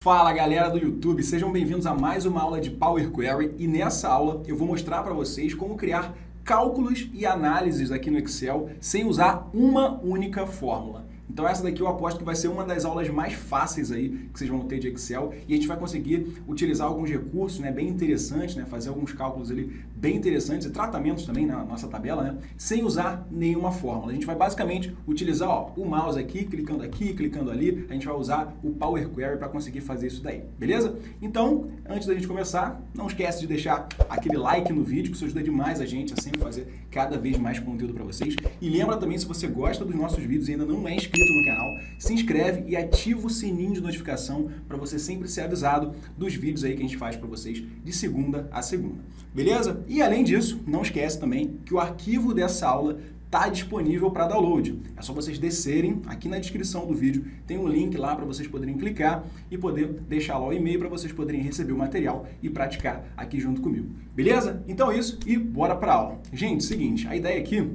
Fala galera do YouTube, sejam bem-vindos a mais uma aula de Power Query e nessa aula eu vou mostrar para vocês como criar cálculos e análises aqui no Excel sem usar uma única fórmula. Então essa daqui eu aposto que vai ser uma das aulas mais fáceis aí que vocês vão ter de Excel e a gente vai conseguir utilizar alguns recursos, bem interessantes, fazer alguns cálculos ali bem interessantes e tratamentos também na nossa tabela, sem usar nenhuma fórmula. A gente vai basicamente utilizar o mouse aqui, clicando ali, a gente vai usar o Power Query para conseguir fazer isso daí, beleza? Então, antes da gente começar, não esquece de deixar aquele like no vídeo, que isso ajuda demais a gente a sempre fazer cada vez mais conteúdo para vocês. E lembra também, se você gosta dos nossos vídeos e ainda não é inscrito no canal, se inscreve e ativa o sininho de notificação para você sempre ser avisado dos vídeos aí que a gente faz para vocês de segunda a segunda, beleza? E além disso, não esquece também que o arquivo dessa aula está disponível para download. É só vocês descerem aqui na descrição do vídeo, tem um link lá para vocês poderem clicar e poder deixar lá o e-mail para vocês poderem receber o material e praticar aqui junto comigo, beleza? Então é isso e bora para a aula. Gente, seguinte, a ideia aqui,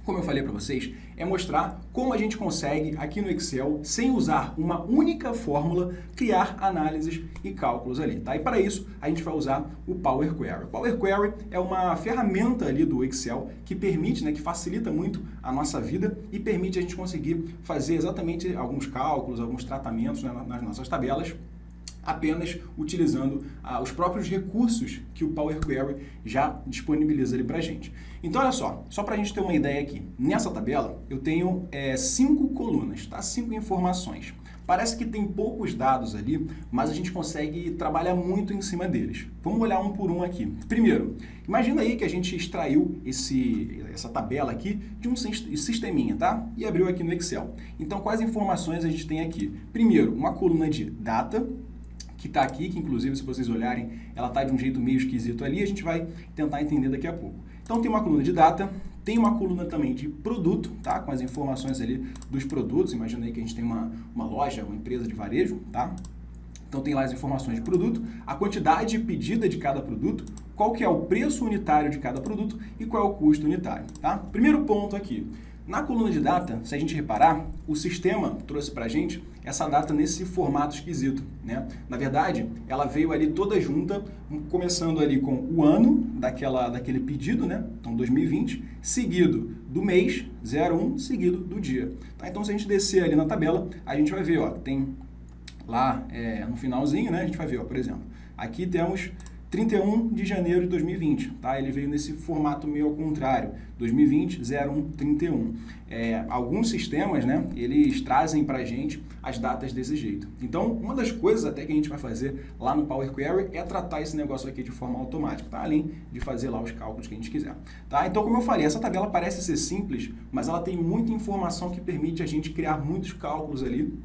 como eu falei para vocês, é mostrar como a gente consegue, aqui no Excel, sem usar uma única fórmula, criar análises e cálculos ali, tá? E para isso, a gente vai usar o Power Query. O Power Query é uma ferramenta ali do Excel que permite, que facilita muito a nossa vida e permite a gente conseguir fazer exatamente alguns cálculos, alguns tratamentos nas nossas tabelas, apenas utilizando os próprios recursos que o Power Query já disponibiliza ali para a gente. Então, olha só para a gente ter uma ideia aqui, nessa tabela eu tenho 5 colunas, tá? 5 informações. Parece que tem poucos dados ali, mas a gente consegue trabalhar muito em cima deles. Vamos olhar um por um aqui. Primeiro, imagina aí que a gente extraiu essa tabela aqui de um sisteminha, tá? E abriu aqui no Excel. Então, quais informações a gente tem aqui? Primeiro, uma coluna de data, que está aqui, que inclusive, se vocês olharem, ela está de um jeito meio esquisito ali, a gente vai tentar entender daqui a pouco. Então, tem uma coluna de data, tem uma coluna também de produto, tá? Com as informações ali dos produtos. Imagina aí que a gente tem uma loja, uma empresa de varejo, tá? Então, tem lá as informações de produto, a quantidade pedida de cada produto, qual que é o preço unitário de cada produto e qual é o custo unitário, tá? Primeiro ponto aqui. Na coluna de data, se a gente reparar, o sistema trouxe para a gente essa data nesse formato esquisito, Na verdade, ela veio ali toda junta, começando ali com o ano daquele pedido, Então, 2020, seguido do mês, 01, seguido do dia. Tá? Então, se a gente descer ali na tabela, a gente vai ver, tem lá no finalzinho, a gente vai ver, por exemplo, aqui temos 31 de janeiro de 2020, tá? Ele veio nesse formato meio ao contrário, 2020, 01, 31. Alguns sistemas, eles trazem para a gente as datas desse jeito. Então, uma das coisas até que a gente vai fazer lá no Power Query é tratar esse negócio aqui de forma automática, tá? Além de fazer lá os cálculos que a gente quiser, tá? Então, como eu falei, essa tabela parece ser simples, mas ela tem muita informação que permite a gente criar muitos cálculos ali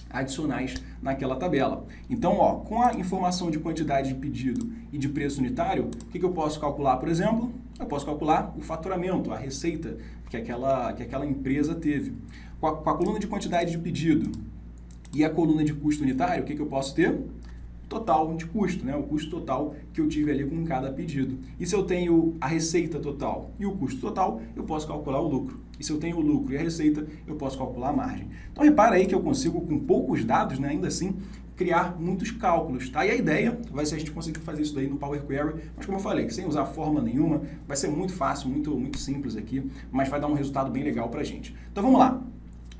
adicionais naquela tabela. Então, com a informação de quantidade de pedido e de preço unitário, o que eu posso calcular, por exemplo? Eu posso calcular o faturamento, a receita que aquela empresa teve. Com a coluna de quantidade de pedido e a coluna de custo unitário, o que eu posso ter? Total de custo, o custo total que eu tive ali com cada pedido. E se eu tenho a receita total e o custo total, eu posso calcular o lucro. E se eu tenho o lucro e a receita, eu posso calcular a margem. Então, repara aí que eu consigo, com poucos dados, ainda assim, criar muitos cálculos, tá? E a ideia vai ser a gente conseguir fazer isso daí no Power Query, mas como eu falei, sem usar fórmula nenhuma, vai ser muito fácil, muito simples aqui, mas vai dar um resultado bem legal pra gente. Então, vamos lá.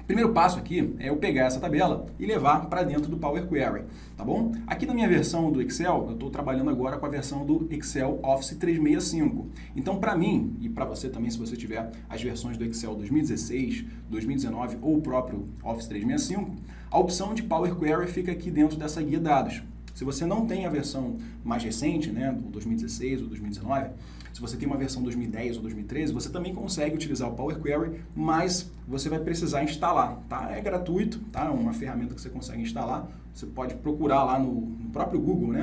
Primeiro passo aqui é eu pegar essa tabela e levar para dentro do Power Query, tá bom? Aqui na minha versão do Excel, eu estou trabalhando agora com a versão do Excel Office 365. Então, para mim, e para você também, se você tiver as versões do Excel 2016, 2019 ou o próprio Office 365, a opção de Power Query fica aqui dentro dessa guia dados. Se você não tem a versão mais recente, do 2016 ou 2019, se você tem uma versão 2010 ou 2013, você também consegue utilizar o Power Query, mas você vai precisar instalar, tá? É gratuito, tá? É uma ferramenta que você consegue instalar. Você pode procurar lá no próprio Google,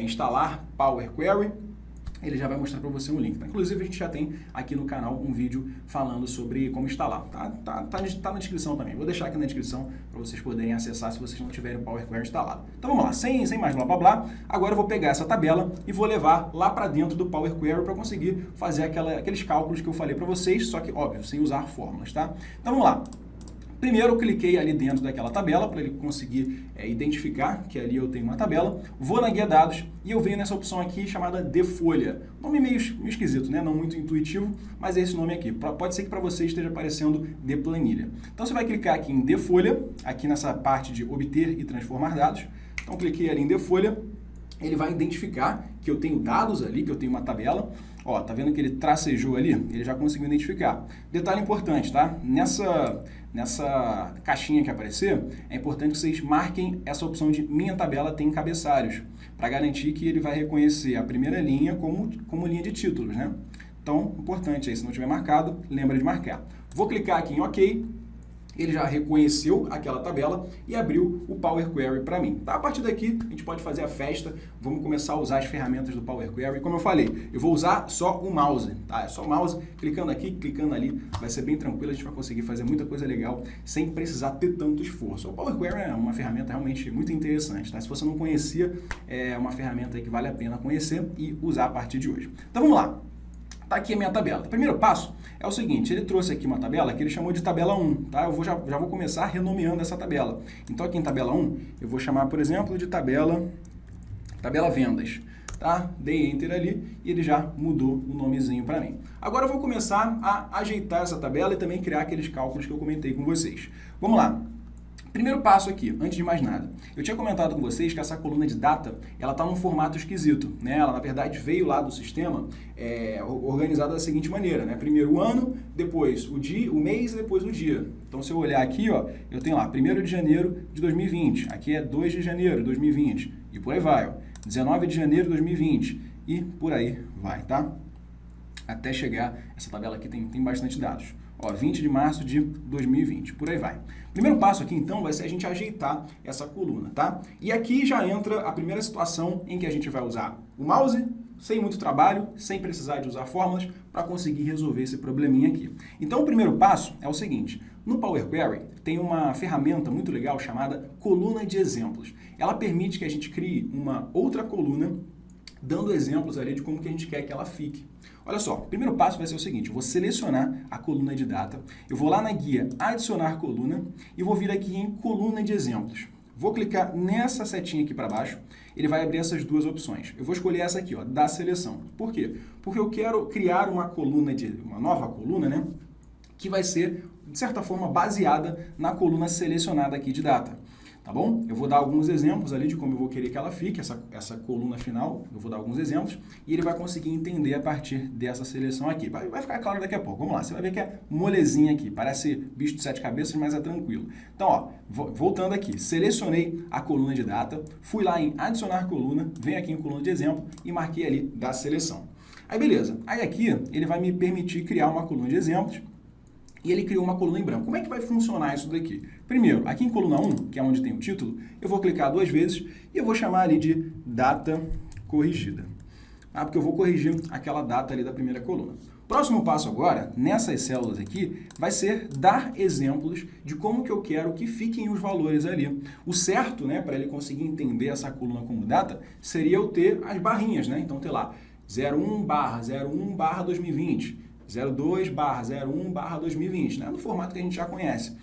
instalar Power Query. Ele já vai mostrar para você um link. Inclusive, a gente já tem aqui no canal um vídeo falando sobre como instalar. Tá na descrição também. Vou deixar aqui na descrição para vocês poderem acessar se vocês não tiverem o Power Query instalado. Então vamos lá, sem mais blá blá blá. Agora eu vou pegar essa tabela e vou levar lá para dentro do Power Query para conseguir fazer aqueles cálculos que eu falei para vocês, só que, óbvio, sem usar fórmulas, tá? Então vamos lá. Primeiro eu cliquei ali dentro daquela tabela para ele conseguir identificar que ali eu tenho uma tabela. Vou na guia dados e eu venho nessa opção aqui chamada de folha. Nome meio esquisito, né? Não muito intuitivo, mas é esse nome aqui. Pode ser que para você esteja aparecendo de planilha. Então você vai clicar aqui em de folha, aqui nessa parte de obter e transformar dados. Então cliquei ali em de folha. Ele vai identificar que eu tenho dados ali, que eu tenho uma tabela. Ó, tá vendo que ele tracejou ali? Ele já conseguiu identificar. Detalhe importante, tá? Nessa caixinha que aparecer, é importante que vocês marquem essa opção de minha tabela tem cabeçalhos, para garantir que ele vai reconhecer a primeira linha como linha de títulos, né? Então, importante aí, se não tiver marcado, lembra de marcar. Vou clicar aqui em OK. Ele já reconheceu aquela tabela e abriu o Power Query para mim. Tá? A partir daqui, a gente pode fazer a festa, vamos começar a usar as ferramentas do Power Query. Como eu falei, eu vou usar só o mouse, tá? É só o mouse, clicando aqui, clicando ali, vai ser bem tranquilo, a gente vai conseguir fazer muita coisa legal sem precisar ter tanto esforço. O Power Query é uma ferramenta realmente muito interessante, tá? Se você não conhecia, é uma ferramenta que vale a pena conhecer e usar a partir de hoje. Então vamos lá. Tá aqui a minha tabela. O primeiro passo é o seguinte, ele trouxe aqui uma tabela que ele chamou de tabela 1, tá? Eu já vou começar renomeando essa tabela. Então aqui em tabela 1, eu vou chamar, por exemplo, de tabela vendas, tá? Dei Enter ali e ele já mudou o nomezinho para mim. Agora eu vou começar a ajeitar essa tabela e também criar aqueles cálculos que eu comentei com vocês. Vamos lá. Primeiro passo aqui, antes de mais nada, eu tinha comentado com vocês que essa coluna de data, ela está num formato esquisito, né? Ela, na verdade, veio lá do sistema organizada da seguinte maneira, né? Primeiro o ano, depois o dia, o mês e depois o dia. Então, se eu olhar aqui, ó, eu tenho lá 1º de janeiro de 2020, aqui é 2 de janeiro de 2020, e por aí vai, ó, 19 de janeiro de 2020, e por aí vai, tá? Até chegar, essa tabela aqui tem bastante dados. Ó, 20 de março de 2020, por aí vai. Primeiro passo aqui, então, vai ser a gente ajeitar essa coluna, tá? E aqui já entra a primeira situação em que a gente vai usar o mouse, sem muito trabalho, sem precisar de usar fórmulas, para conseguir resolver esse probleminha aqui. Então, o primeiro passo é o seguinte, no Power Query tem uma ferramenta muito legal chamada coluna de exemplos. Ela permite que a gente crie uma outra coluna dando exemplos ali de como que a gente quer que ela fique. Olha só, o primeiro passo vai ser o seguinte, eu vou selecionar a coluna de data, eu vou lá na guia adicionar coluna e vou vir aqui em coluna de exemplos. Vou clicar nessa setinha aqui para baixo, ele vai abrir essas duas opções. Eu vou escolher essa aqui, ó, da seleção. Por quê? Porque eu quero criar uma nova coluna, né, que vai ser, de certa forma, baseada na coluna selecionada aqui de data. Tá bom? Eu vou dar alguns exemplos ali de como eu vou querer que ela fique, essa coluna final, eu vou dar alguns exemplos, e ele vai conseguir entender a partir dessa seleção aqui. Vai ficar claro daqui a pouco. Vamos lá, você vai ver que é molezinha aqui, parece bicho de 7 cabeças, mas é tranquilo. Então, ó, voltando aqui, selecionei a coluna de data, fui lá em adicionar coluna, venho aqui em coluna de exemplo e marquei ali da seleção. Aí beleza, aí aqui ele vai me permitir criar uma coluna de exemplos, e ele criou uma coluna em branco. Como é que vai funcionar isso daqui? Primeiro, aqui em coluna 1, que é onde tem o título, eu vou clicar 2 vezes e eu vou chamar ali de data corrigida. Ah, porque eu vou corrigir aquela data ali da primeira coluna. Próximo passo agora, nessas células aqui, vai ser dar exemplos de como que eu quero que fiquem os valores ali. O certo, né, para ele conseguir entender essa coluna como data, seria eu ter as barrinhas, né? Então, ter lá 01/01/2020. 02/01/2020, né? No formato que a gente já conhece.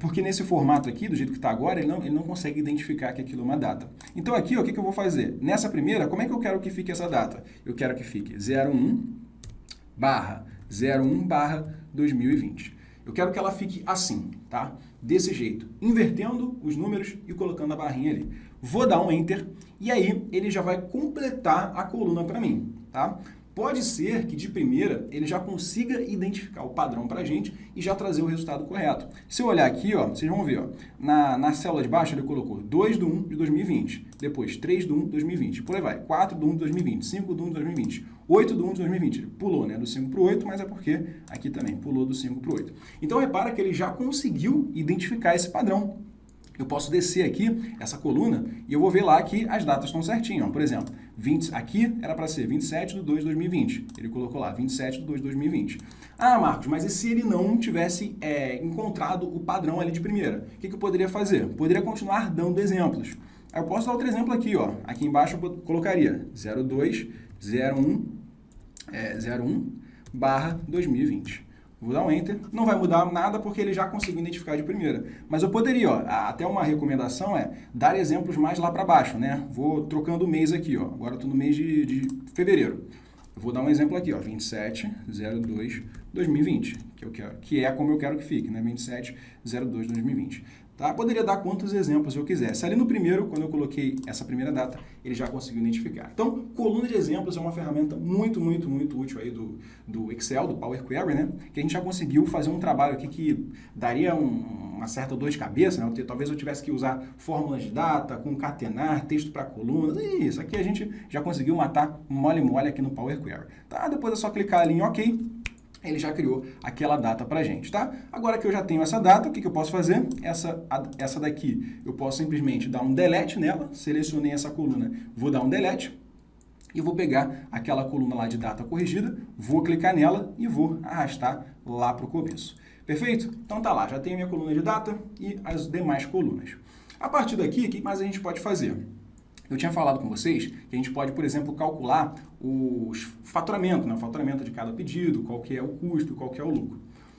Porque nesse formato aqui, do jeito que está agora, ele não consegue identificar que aquilo é uma data. Então aqui, ó, o que eu vou fazer? Nessa primeira, como é que eu quero que fique essa data? Eu quero que fique 01/01/2020. Eu quero que ela fique assim, tá? Desse jeito, invertendo os números e colocando a barrinha ali. Vou dar um Enter e aí ele já vai completar a coluna para mim, tá? Pode ser que de primeira ele já consiga identificar o padrão para a gente e já trazer o resultado correto. Se eu olhar aqui, ó, vocês vão ver, ó, na célula de baixo ele colocou 2/1/2020, depois 3/1/2020, por aí vai, 4/1/2020, 5/1/2020, 8/1/2020. Ele pulou, né, do 5 para o 8, mas é porque aqui também pulou do 5 para o 8. Então repara que ele já conseguiu identificar esse padrão. Eu posso descer aqui essa coluna e eu vou ver lá que as datas estão certinho. Ó. Por exemplo, aqui era para ser 27/2/2020. Ele colocou lá 27/2/2020. Ah, Marcos, mas e se ele não tivesse encontrado o padrão ali de primeira? O que eu poderia fazer? Poderia continuar dando exemplos. Aí eu posso dar outro exemplo aqui. Ó. Aqui embaixo eu colocaria 02/01/2020. vou dar um Enter, não vai mudar nada porque ele já conseguiu identificar de primeira. Mas eu poderia, ó, até uma recomendação é dar exemplos mais lá para baixo, né? Vou trocando o mês aqui, ó. Agora eu estou no mês de fevereiro. Eu vou dar um exemplo aqui, ó, 27/02/2020, que eu quero, que é como eu quero que fique, né? 27/02/2020. Tá? Poderia dar quantos exemplos eu quisesse. Ali no primeiro, quando eu coloquei essa primeira data, ele já conseguiu identificar. Então, coluna de exemplos é uma ferramenta muito útil aí do Excel, do Power Query, né? Que a gente já conseguiu fazer um trabalho aqui que daria uma certa dor de cabeça, né? Talvez eu tivesse que usar fórmulas de data, concatenar, texto para coluna. Isso aqui a gente já conseguiu matar mole aqui no Power Query. Tá? Depois é só clicar ali em OK. Ele já criou aquela data para a gente, tá? Agora que eu já tenho essa data, o que eu posso fazer? Essa daqui, eu posso simplesmente dar um delete nela, selecionei essa coluna, vou dar um delete e vou pegar aquela coluna lá de data corrigida, vou clicar nela e vou arrastar lá para o começo. Perfeito? Então tá lá, já tenho minha coluna de data e as demais colunas. A partir daqui, o que mais a gente pode fazer? Eu tinha falado com vocês que a gente pode, por exemplo, calcular o faturamento, né? O faturamento de cada pedido, qual que é o custo, qual que é o lucro.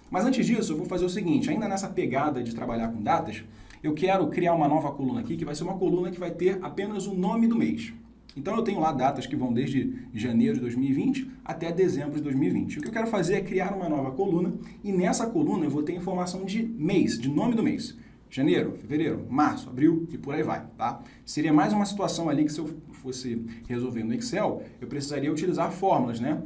Mas antes disso, eu vou fazer o seguinte, ainda nessa pegada de trabalhar com datas, eu quero criar uma nova coluna aqui, que vai ser uma coluna que vai ter apenas o nome do mês. Então eu tenho lá datas que vão desde janeiro de 2020 até dezembro de 2020. O que eu quero fazer é criar uma nova coluna e nessa coluna eu vou ter informação de mês, de nome do mês. Janeiro, fevereiro, março, abril e por aí vai, tá? Seria mais uma situação ali que se eu fosse resolver no Excel, eu precisaria utilizar fórmulas, né?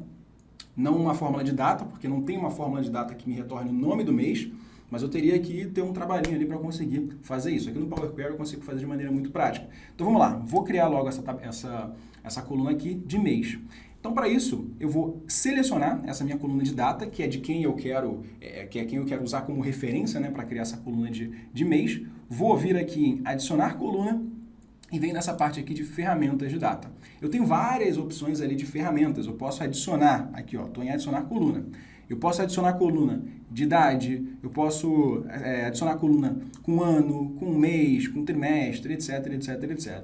Não uma fórmula de data, porque não tem uma fórmula de data que me retorne o nome do mês, mas eu teria que ter um trabalhinho ali para conseguir fazer isso. Aqui no Power Query eu consigo fazer de maneira muito prática. Então vamos lá, vou criar logo essa coluna aqui de mês. Então, para isso, eu vou selecionar essa minha coluna de data, que é de quem eu quero, quem eu quero usar como referência, né, para criar essa coluna de mês. Vou vir aqui em adicionar coluna e vem nessa parte aqui de ferramentas de data. Eu tenho várias opções ali de ferramentas. Eu posso adicionar, aqui ó, estou em adicionar coluna. Eu posso adicionar coluna de idade, eu posso adicionar coluna com ano, com mês, com trimestre, etc.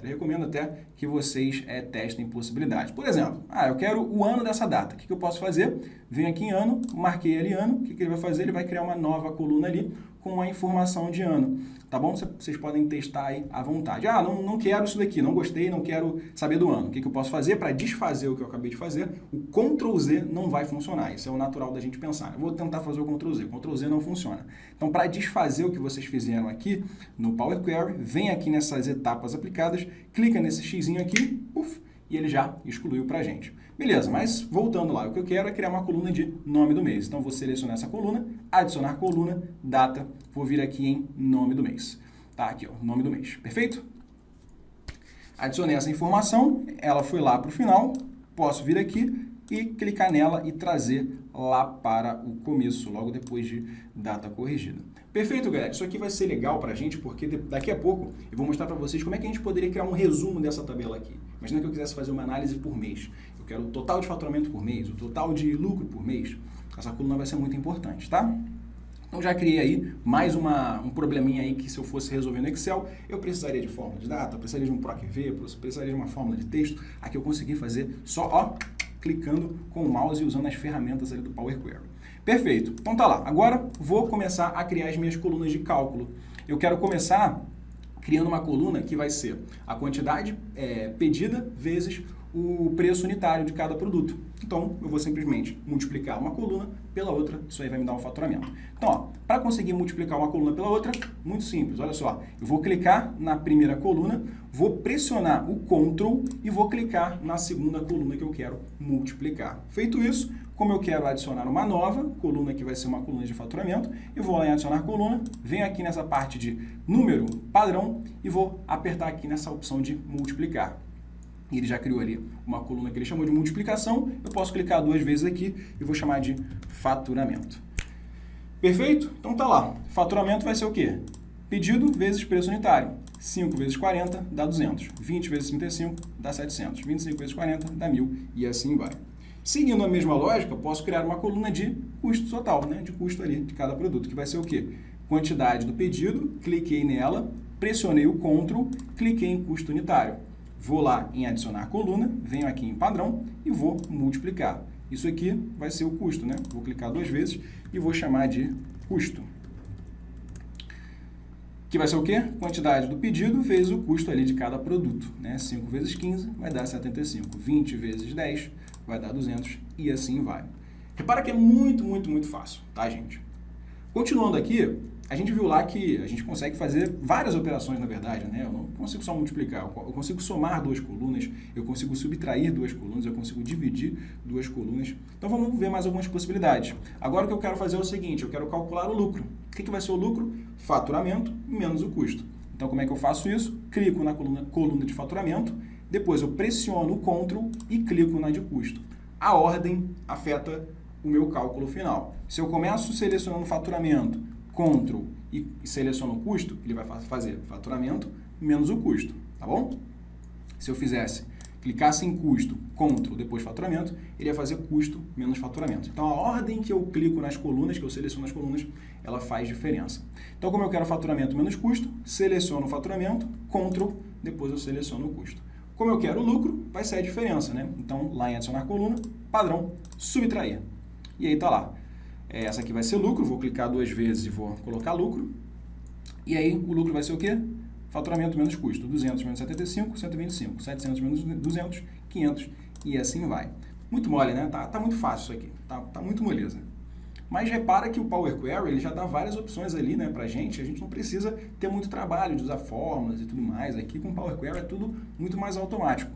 Eu recomendo até que vocês testem possibilidades. Por exemplo, eu quero o ano dessa data. O que eu posso fazer? Venho aqui em ano, marquei ali ano. O que ele vai fazer? Ele vai criar uma nova coluna ali com a informação de ano. Tá bom? Vocês podem testar aí à vontade. Não quero isso daqui, não gostei, não quero saber do ano. O que eu posso fazer para desfazer o que eu acabei de fazer? O Ctrl Z não vai funcionar. Isso é o natural da gente pensar. Eu vou tentar fazer o Ctrl Z. O Ctrl Z não funciona. Então, para desfazer o que vocês fizeram aqui no Power Query, vem aqui nessas etapas aplicadas, clica nesse xzinho aqui, e ele já excluiu para a gente. Beleza, mas voltando lá, o que eu quero é criar uma coluna de nome do mês. Então, vou selecionar essa coluna, adicionar coluna, data, vou vir aqui em nome do mês. Tá, aqui ó, nome do mês. Perfeito? Adicionei essa informação, ela foi lá para o final, posso vir aqui e clicar nela e trazer lá para o começo, logo depois de data corrigida. Perfeito, galera? Isso aqui vai ser legal para a gente, porque daqui a pouco eu vou mostrar para vocês como é que a gente poderia criar um resumo dessa tabela aqui. Imagina que eu quisesse fazer uma análise por mês. Eu quero o total de faturamento por mês, o total de lucro por mês. Essa coluna vai ser muito importante, tá? Então já criei aí mais um probleminha aí que se eu fosse resolver no Excel, eu precisaria de fórmula de data, precisaria de um PROC-V, precisaria de uma fórmula de texto. Aqui eu consegui fazer só, ó, clicando com o mouse e usando as ferramentas ali do Power Query. Perfeito. Então tá lá. Agora vou começar a criar as minhas colunas de cálculo. Eu quero começar criando uma coluna que vai ser a quantidade pedida vezes o preço unitário de cada produto. Então, eu vou simplesmente multiplicar uma coluna pela outra, isso aí vai me dar um faturamento. Então, para conseguir multiplicar uma coluna pela outra, muito simples, olha só. Eu vou clicar na primeira coluna, vou pressionar o Ctrl e vou clicar na segunda coluna que eu quero multiplicar. Feito isso, como eu quero adicionar uma nova coluna, que vai ser uma coluna de faturamento, eu vou lá em adicionar coluna, venho aqui nessa parte de número padrão e vou apertar aqui nessa opção de multiplicar. E ele já criou ali uma coluna que ele chamou de multiplicação. Eu posso clicar duas vezes aqui e vou chamar de faturamento. Perfeito? Então tá lá. Faturamento vai ser o quê? Pedido vezes preço unitário. 5 vezes 40 dá 200. 20 vezes 35 dá 700. 25 vezes 40 dá 1.000 e assim vai. Seguindo a mesma lógica, posso criar uma coluna de custo total, né? De custo ali de cada produto, que vai ser o quê? Quantidade do pedido, cliquei nela, pressionei o Ctrl, cliquei em custo unitário. Vou lá em adicionar coluna, venho aqui em padrão e vou multiplicar. Isso aqui vai ser o custo, né? Vou clicar 2 vezes e vou chamar de custo. Que vai ser o quê? Quantidade do pedido vezes o custo ali de cada produto, né? 5 vezes 15 vai dar 75. 20 vezes 10 vai dar 200 e assim vai. Repara que é muito, muito, muito fácil, tá, gente? Continuando aqui, a gente viu lá que a gente consegue fazer várias operações, na verdade, né? Eu não consigo só multiplicar, eu consigo somar 2 colunas, eu consigo subtrair 2 colunas, eu consigo dividir 2 colunas. Então vamos ver mais algumas possibilidades. Agora o que eu quero fazer é o seguinte, eu quero calcular o lucro. O que vai ser o lucro? Faturamento menos o custo. Então como é que eu faço isso? Clico na coluna de faturamento, depois eu pressiono o Ctrl e clico na de custo. A ordem afeta o meu cálculo final. Se eu começo selecionando faturamento, Ctrl e seleciono o custo, ele vai fazer faturamento menos o custo, tá bom? Se eu clicasse em custo, Ctrl, depois faturamento, ele ia fazer custo menos faturamento. Então, a ordem que eu clico nas colunas, que eu seleciono as colunas, ela faz diferença. Então, como eu quero faturamento menos custo, seleciono o faturamento, Ctrl, depois eu seleciono o custo. Como eu quero o lucro, vai ser a diferença, né? Então, lá em adicionar coluna, padrão, subtrair. E aí tá lá. Essa aqui vai ser lucro, vou clicar 2 vezes e vou colocar lucro. E aí o lucro vai ser o quê? Faturamento menos custo. 200 menos 75, 125. 700 menos 200, 500 e assim vai. Muito mole, né? Tá muito fácil isso aqui. Tá muito moleza. Mas repara que o Power Query ele já dá várias opções ali, né, pra gente. A gente não precisa ter muito trabalho de usar fórmulas e tudo mais. Aqui com o Power Query é tudo muito mais automático.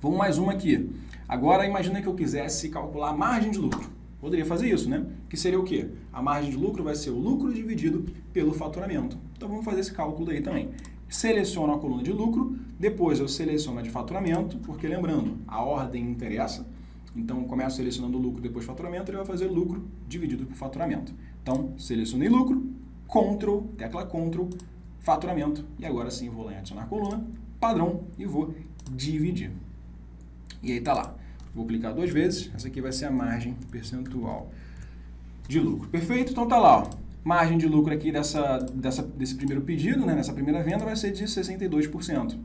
Vamos mais uma aqui. Agora imagina que eu quisesse calcular a margem de lucro. Poderia fazer isso, né? Que seria o quê? A margem de lucro vai ser o lucro dividido pelo faturamento. Então vamos fazer esse cálculo aí também. Seleciono a coluna de lucro, depois eu seleciono a de faturamento, porque lembrando, a ordem interessa. Então eu começo selecionando o lucro, depois faturamento, ele vai fazer lucro dividido por faturamento. Então, selecionei lucro, Ctrl, tecla Ctrl, faturamento, e agora sim vou lá em adicionar coluna, padrão, e vou dividir. E aí tá lá. Vou clicar 2 vezes, essa aqui vai ser a margem percentual de lucro. Perfeito? Então tá lá, ó. Margem de lucro aqui desse primeiro pedido, né, nessa primeira venda, vai ser de 62%,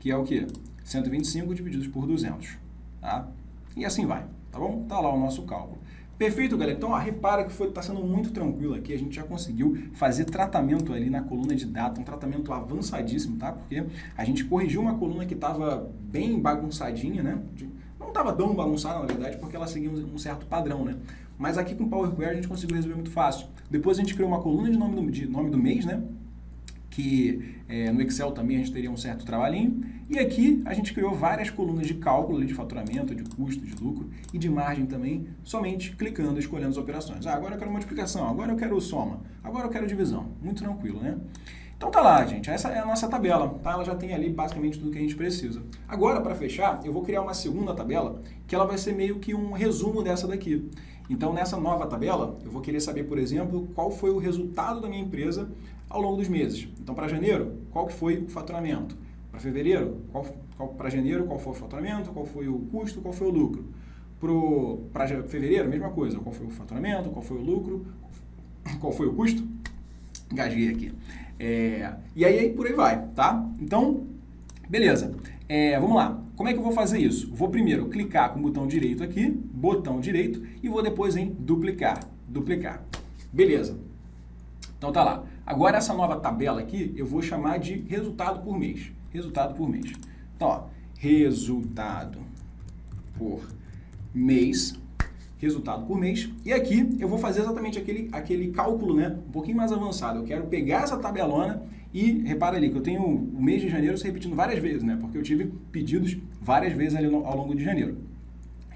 que é o quê? 125 divididos por 200, tá? E assim vai, tá bom? Tá lá o nosso cálculo. Perfeito, galera? Então, ó, repara que está sendo muito tranquilo aqui, a gente já conseguiu fazer tratamento ali na coluna de data, um tratamento avançadíssimo, tá? Porque a gente corrigiu uma coluna que estava bem bagunçadinha, né? Não estava tão bagunçada, na verdade, porque ela seguia um certo padrão, né? Mas aqui com o Power Query a gente conseguiu resolver muito fácil. Depois a gente criou uma coluna de nome do mês, né? Que no Excel também a gente teria um certo trabalhinho. E aqui a gente criou várias colunas de cálculo de faturamento, de custo, de lucro e de margem também, somente clicando e escolhendo as operações. Ah, agora eu quero multiplicação, agora eu quero soma, agora eu quero divisão. Muito tranquilo, né? Então tá lá, gente. Essa é a nossa tabela, tá? Ela já tem ali basicamente tudo que a gente precisa. Agora, para fechar, eu vou criar uma segunda tabela, que ela vai ser meio que um resumo dessa daqui. Então, nessa nova tabela, eu vou querer saber, por exemplo, qual foi o resultado da minha empresa ao longo dos meses. Então, para janeiro, qual que foi o faturamento? Para fevereiro, para janeiro, qual foi o faturamento? Qual foi o custo? Qual foi o lucro? Para fevereiro, mesma coisa. Qual foi o faturamento? Qual foi o lucro? Qual foi o custo? Engasguei aqui. E aí por aí vai, tá? Então, beleza. Vamos lá. Como é que eu vou fazer isso? Vou primeiro clicar com o botão direito aqui, botão direito, e vou depois em duplicar. Duplicar. Beleza. Então tá lá. Agora essa nova tabela aqui, eu vou chamar de resultado por mês. Resultado por mês. Então, ó, resultado por mês. Resultado por mês. E aqui eu vou fazer exatamente aquele cálculo, né, um pouquinho mais avançado. Eu quero pegar essa tabelona e repara ali que eu tenho o mês de janeiro se repetindo várias vezes, né, porque eu tive pedidos várias vezes ali ao longo de janeiro.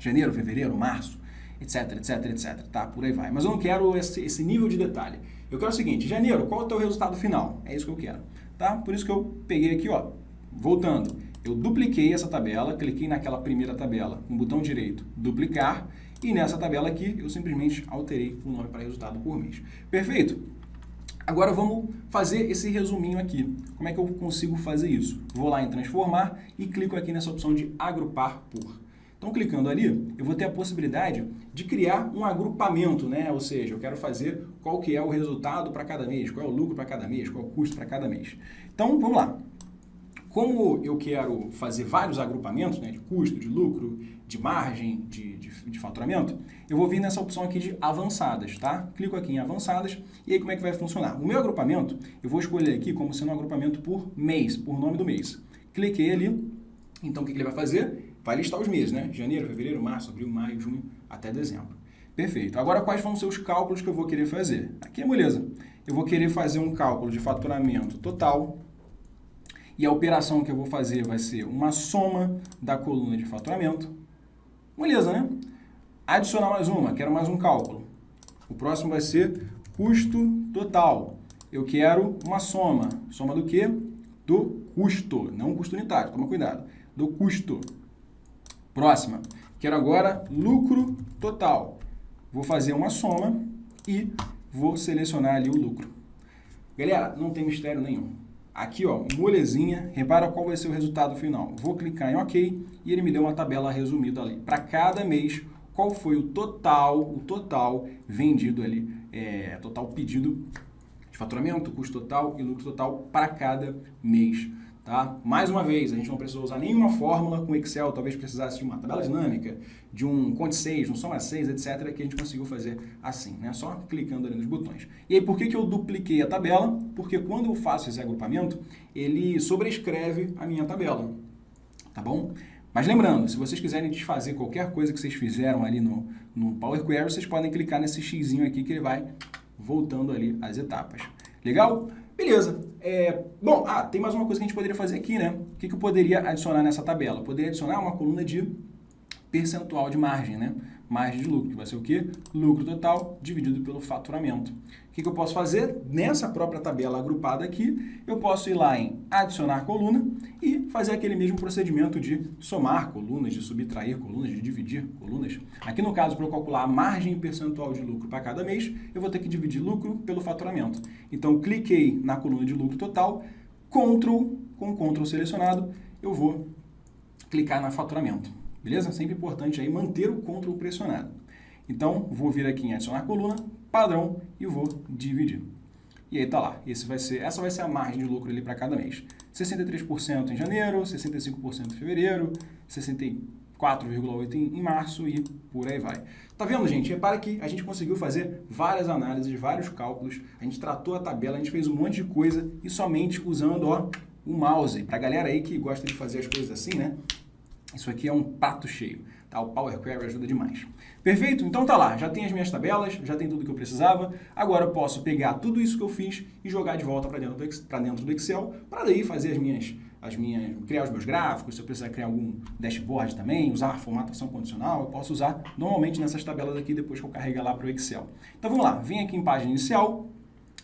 Janeiro, fevereiro, março, etc, etc, etc, tá? Por aí vai. Mas eu não quero esse nível de detalhe. Eu quero o seguinte, janeiro, qual é o teu resultado final? É isso que eu quero, tá? Por isso que eu peguei aqui, ó, voltando. Eu dupliquei essa tabela, cliquei naquela primeira tabela com o botão direito, duplicar, e nessa tabela aqui eu simplesmente alterei o nome para resultado por mês. Perfeito? Agora vamos fazer esse resuminho aqui. Como é que eu consigo fazer isso? Vou lá em transformar e clico aqui nessa opção de agrupar por. Então, clicando ali, eu vou ter a possibilidade de criar um agrupamento, né? Ou seja, eu quero fazer qual que é o resultado para cada mês, qual é o lucro para cada mês, qual é o custo para cada mês. Então, vamos lá. como eu quero fazer vários agrupamentos, né, de custo, de lucro, de margem, de faturamento, eu vou vir nessa opção aqui de avançadas, tá? Clico aqui em avançadas e aí como é que vai funcionar? O meu agrupamento, eu vou escolher aqui como sendo um agrupamento por mês, por nome do mês. Cliquei ali, então o que ele vai fazer? Vai listar os meses, né? Janeiro, fevereiro, março, abril, maio, junho, até dezembro. Perfeito. Agora, quais vão ser os cálculos que eu vou querer fazer? Aqui é moleza. Eu vou querer fazer um cálculo de faturamento total e a operação que eu vou fazer vai ser uma soma da coluna de faturamento. Moleza, né? Adicionar mais uma, quero mais um cálculo. O próximo vai ser custo total. Eu quero uma soma. Soma do quê? Do custo, não custo unitário, toma cuidado. Do custo. Próxima. Quero agora lucro total. Vou fazer uma soma e vou selecionar ali o lucro. Galera, não tem mistério nenhum. Aqui, ó, molezinha, repara qual vai ser o resultado final. Vou clicar em OK e ele me deu uma tabela resumida ali. Para cada mês, qual foi o total vendido ali, total pedido de faturamento, custo total e lucro total para cada mês. Tá? Mais uma vez, a gente não precisou usar nenhuma fórmula com Excel, talvez precisasse de uma tabela dinâmica, de um Conte 6, um Soma 6, etc., que a gente conseguiu fazer assim, né? Só clicando ali nos botões. E aí, por que eu dupliquei a tabela? Porque quando eu faço esse agrupamento, ele sobrescreve a minha tabela, tá bom? Mas lembrando, se vocês quiserem desfazer qualquer coisa que vocês fizeram ali no Power Query, vocês podem clicar nesse xizinho aqui que ele vai voltando ali as etapas. Legal? Beleza. Bom, tem mais uma coisa que a gente poderia fazer aqui, né? O que eu poderia adicionar nessa tabela? Eu poderia adicionar uma coluna de percentual de margem, né? Margem de lucro, que vai ser o quê? Lucro total dividido pelo faturamento. O que eu posso fazer? Nessa própria tabela agrupada aqui, eu posso ir lá em adicionar coluna e fazer aquele mesmo procedimento de somar colunas, de subtrair colunas, de dividir colunas. Aqui no caso, para eu calcular a margem percentual de lucro para cada mês, eu vou ter que dividir lucro pelo faturamento. Então, cliquei na coluna de lucro total, com Ctrl selecionado, eu vou clicar na faturamento. Beleza? Sempre importante aí manter o Ctrl pressionado. Então, vou vir aqui em adicionar coluna, padrão, e vou dividir. E aí tá lá. Essa vai ser a margem de lucro ali para cada mês. 63% em janeiro, 65% em fevereiro, 64,8% em março e por aí vai. Tá vendo, gente? Repara que a gente conseguiu fazer várias análises, vários cálculos, a gente tratou a tabela, a gente fez um monte de coisa e somente usando, ó, o mouse. Pra galera aí que gosta de fazer as coisas assim, né? Isso aqui é um prato cheio, tá? O Power Query ajuda demais. Perfeito? Então tá lá, já tem as minhas tabelas, já tem tudo que eu precisava. Agora eu posso pegar tudo isso que eu fiz e jogar de volta para dentro do Excel, para daí fazer criar os meus gráficos. Se eu precisar criar algum dashboard também, usar formatação condicional, eu posso usar normalmente nessas tabelas aqui depois que eu carregar lá para o Excel. Então vamos lá, vem aqui em página inicial,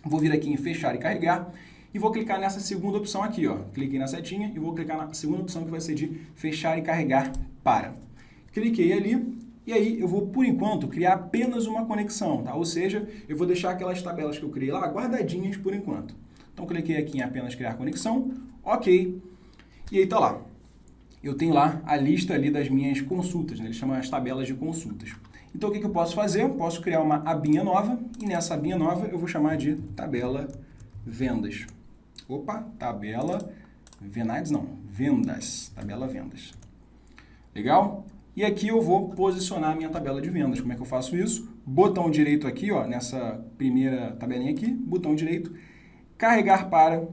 vou vir aqui em fechar e carregar. E vou clicar nessa segunda opção aqui, ó. Cliquei na setinha e vou clicar na segunda opção que vai ser de fechar e carregar para. Cliquei ali e aí eu vou, por enquanto, criar apenas uma conexão, tá? Ou seja, eu vou deixar aquelas tabelas que eu criei lá guardadinhas por enquanto. Então, cliquei aqui em apenas criar conexão, ok. E aí tá lá. Eu tenho lá a lista ali das minhas consultas, né? Eles chamam as tabelas de consultas. Então, o que eu posso fazer? Eu posso criar uma abinha nova e nessa abinha nova eu vou chamar de tabela vendas. Opa, tabela vendas, não, vendas, tabela vendas. Legal? E aqui eu vou posicionar a minha tabela de vendas. Como é que eu faço isso? Botão direito aqui, ó, nessa primeira tabelinha aqui, botão direito, carregar para,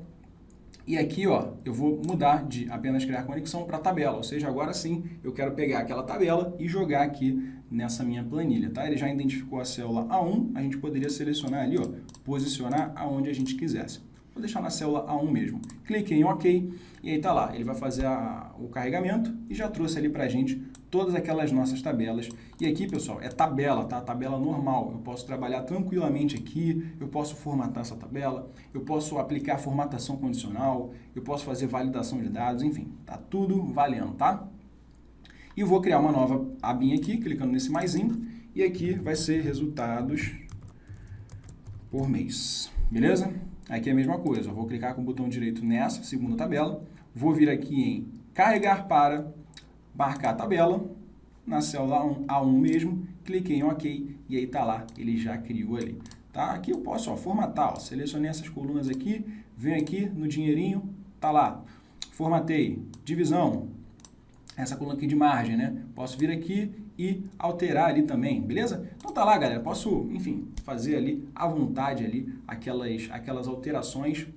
e aqui, ó, eu vou mudar de apenas criar conexão para tabela, ou seja, agora sim eu quero pegar aquela tabela e jogar aqui nessa minha planilha, tá? Ele já identificou a célula A1, a gente poderia selecionar ali, ó, posicionar aonde a gente quisesse. Vou deixar na célula A1 mesmo. Cliquei em OK e aí tá lá. Ele vai fazer o carregamento e já trouxe ali pra gente todas aquelas nossas tabelas. E aqui, pessoal, é tabela, tá? Tabela normal. Eu posso trabalhar tranquilamente aqui, eu posso formatar essa tabela, eu posso aplicar formatação condicional, eu posso fazer validação de dados, enfim, tá tudo valendo, tá? E eu vou criar uma nova abinha aqui, clicando nesse maisinho, e aqui vai ser resultados por mês, beleza? Aqui é a mesma coisa, eu vou clicar com o botão direito nessa segunda tabela, vou vir aqui em carregar para, marcar a tabela, na célula A1 mesmo, cliquei em OK e aí tá lá, ele já criou ali. Tá? Aqui eu posso formatar, selecionei essas colunas aqui, venho aqui no dinheirinho, tá lá, formatei, divisão, essa coluna aqui de margem, né? Posso vir aqui e alterar ali também, beleza? Então tá lá, galera, posso, enfim, fazer ali à vontade ali aquelas alterações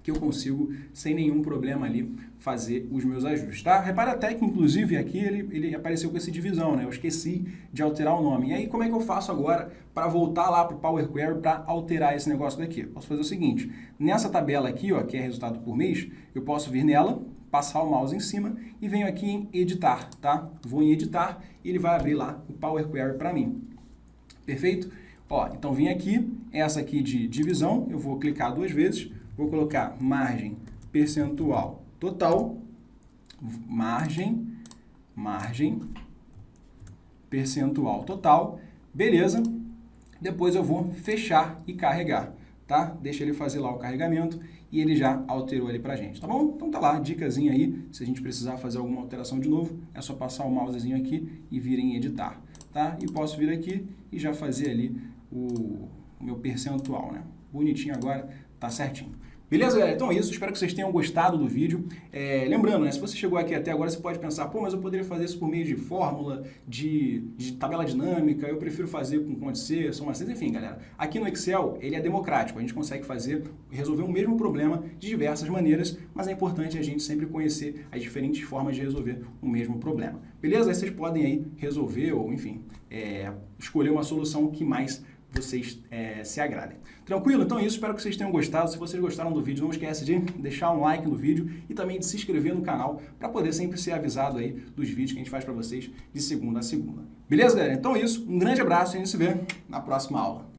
que eu consigo, sem nenhum problema ali, fazer os meus ajustes, tá? Repara até que, inclusive, aqui ele apareceu com esse divisão, né? Eu esqueci de alterar o nome. E aí, como é que eu faço agora para voltar lá para o Power Query para alterar esse negócio daqui? Eu posso fazer o seguinte, nessa tabela aqui, ó, que é resultado por mês, eu posso vir nela, passar o mouse em cima e venho aqui em editar, tá? Vou em editar e ele vai abrir lá o Power Query para mim. Perfeito? Ó, então vim aqui, essa aqui de divisão, eu vou clicar 2 vezes, vou colocar margem percentual total, margem percentual total, beleza? Depois eu vou fechar e carregar, tá? Deixa ele fazer lá o carregamento e ele já alterou ali pra gente, tá bom? Então tá lá, dicasinha aí, se a gente precisar fazer alguma alteração de novo, é só passar o mousezinho aqui e vir em editar, tá? E posso vir aqui e já fazer ali o meu percentual, né? Bonitinho agora, tá certinho. Beleza, galera? Então é isso, espero que vocês tenham gostado do vídeo. Lembrando, né, se você chegou aqui até agora, você pode pensar, pô, mas eu poderia fazer isso por meio de fórmula, de tabela dinâmica, eu prefiro fazer com ponto C, soma 6, enfim, galera. Aqui no Excel, ele é democrático, a gente consegue resolver o mesmo problema de diversas maneiras, mas é importante a gente sempre conhecer as diferentes formas de resolver o mesmo problema. Beleza? Aí vocês podem aí resolver ou, enfim, escolher uma solução que mais vocês se agradem. Tranquilo? Então é isso, espero que vocês tenham gostado. Se vocês gostaram do vídeo, não esquece de deixar um like no vídeo e também de se inscrever no canal para poder sempre ser avisado aí dos vídeos que a gente faz para vocês de segunda a segunda. Beleza, galera? Então é isso, um grande abraço e a gente se vê na próxima aula.